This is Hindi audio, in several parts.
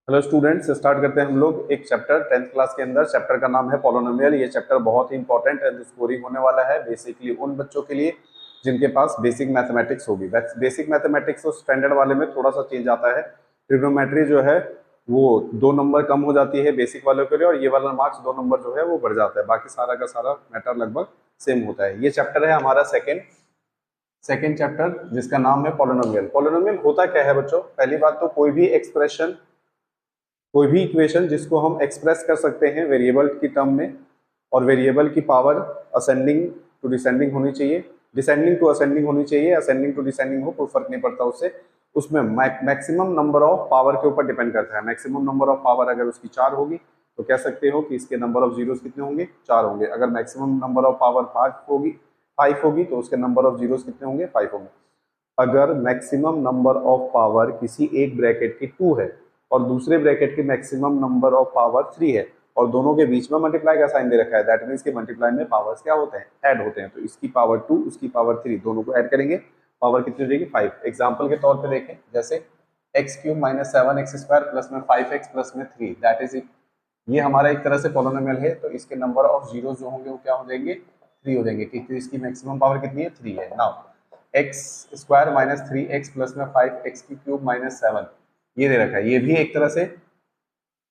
हेलो स्टूडेंट्स, स्टार्ट करते हैं हम लोग एक चैप्टर 10th क्लास के अंदर। चैप्टर का नाम है पॉलिनोमियल। ये चैप्टर बहुत ही इंपॉर्टेंट एंड स्कोरिंग होने वाला है बेसिकली उन बच्चों के लिए जिनके पास बेसिक मैथमेटिक्स होगी। बेसिक मैथमेटिक्स तो स्टैंडर्ड वाले में थोड़ा सा चेंज आता है। ट्रिग्नोमेट्री जो है वो 2 नंबर कम हो जाती है बेसिक वालों के लिए, और ये वाला मार्क्स 2 नंबर जो है वो बढ़ जाता है। बाकी सारा का सारा मैटर लगभग सेम होता है। ये चैप्टर है हमारा सेकेंड चैप्टर, जिसका नाम है पॉलिनोमियल। पॉलिनोमियल होता क्या है बच्चों? पहली बात तो कोई भी एक्सप्रेशन, कोई भी इक्वेशन जिसको हम एक्सप्रेस कर सकते हैं वेरिएबल की टर्म में, और वेरिएबल की पावर असेंडिंग टू डिसेंडिंग होनी चाहिए, डिसेंडिंग टू असेंडिंग होनी चाहिए, असेंडिंग टू डिसेंडिंग हो कोई फर्क नहीं पड़ता उससे। उसमें मैक्सिमम नंबर ऑफ पावर के ऊपर डिपेंड करता है। मैक्सिमम नंबर ऑफ पावर अगर उसकी 4 होगी तो कह सकते हो कि इसके नंबर ऑफ जीरोस कितने होंगे? 4 होंगे। अगर मैक्सिमम नंबर ऑफ पावर 5 होगी तो उसके नंबर ऑफ जीरोस कितने होंगे? 5 होंगे। अगर मैक्सिमम नंबर ऑफ पावर किसी एक ब्रैकेट की 2 है और दूसरे ब्रैकेट की मैक्सिमम नंबर ऑफ पावर 3 है, और दोनों के बीच में मल्टीप्लाई का साइन दे रखा है, दैट मीन्स के मल्टीप्लाई में पावर्स क्या होते हैं? ऐड होते हैं। तो इसकी पावर 2, उसकी पावर 3, दोनों को ऐड करेंगे, पावर कितनी हो जाएगी? 5। एग्जाम्पल के तौर पर देखें, जैसे x³ - 7x² प्लस में 5x प्लस में 3, दैट इज इट। ये हमारा एक तरह से पॉलिनोमियल है, तो इसके नंबर ऑफ जीरोस जो होंगे वो क्या हो जाएंगे? 3 हो जाएंगे। ठीक, तो इसकी मैक्सिमम पावर कितनी है? 3 है। नाउ x² - 3x प्लस में 5x³ - 7 ये दे रखा है। ये भी एक तरह से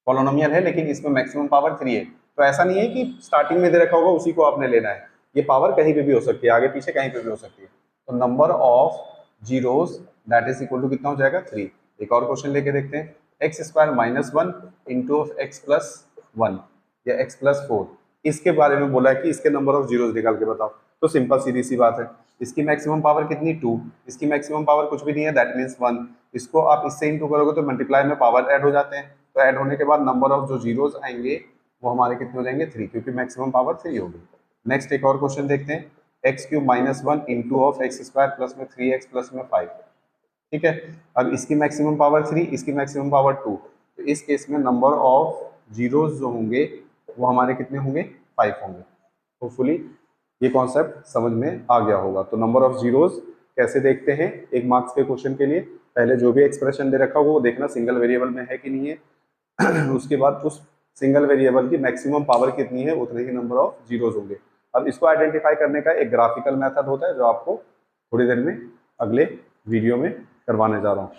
पॉलिनोमियल है, लेकिन इसमें मैक्सिमम पावर 3 है। तो ऐसा नहीं है कि स्टार्टिंग में दे रखा होगा उसी को आपने लेना है। ये पावर कहीं पे भी हो सकती है, आगे पीछे कहीं पे भी हो सकती है। तो number of zeros that is equal to कितना हो जाएगा? 3। एक और क्वेश्चन लेके देखते हैं। x² - 1 इंटू ऑफ x+1 या x+4, इसके बारे में बोला है कि इसके नंबर ऑफ जीरोस निकाल के बताओ। तो सिंपल सीधी सी बात है, इसकी मैक्सिमम पावर कितनी? 2। इसकी मैक्सिमम पावर कुछ भी नहीं है, दैट मीन्स 1। इसको आप इससे इंटू करोगे तो मल्टीप्लाई में पावर ऐड हो जाते हैं। तो ऐड होने के बाद नंबर ऑफ जो जीरोस आएंगे वो हमारे कितने हो जाएंगे? 3, क्योंकि मैक्सिमम पावर 3 होगी। नेक्स्ट एक और क्वेश्चन देखते हैं। x³ - 1 into of x² plus में 3x प्लस में 5। ठीक है, अब इसकी मैक्सिमम पावर 3, इसकी मैक्सिमम पावर 2। तो इस केस में नंबर ऑफ जीरोस जो होंगे वो हमारे कितने होंगे? 5 होंगे। होपफुली ये कॉन्सेप्ट समझ में आ गया होगा। तो नंबर ऑफ जीरोस कैसे देखते हैं एक मार्क्स के क्वेश्चन के लिए? पहले जो भी एक्सप्रेशन दे रखा हो वो देखना सिंगल वेरिएबल में है कि नहीं है। उसके बाद उस सिंगल वेरिएबल की मैक्सिमम पावर कितनी है, उतने ही नंबर ऑफ जीरोस होंगे। अब इसको आइडेंटिफाई करने का एक ग्राफिकल मेथड होता है जो आपको थोड़ी देर में अगले वीडियो में करवाने जा रहा हूँ।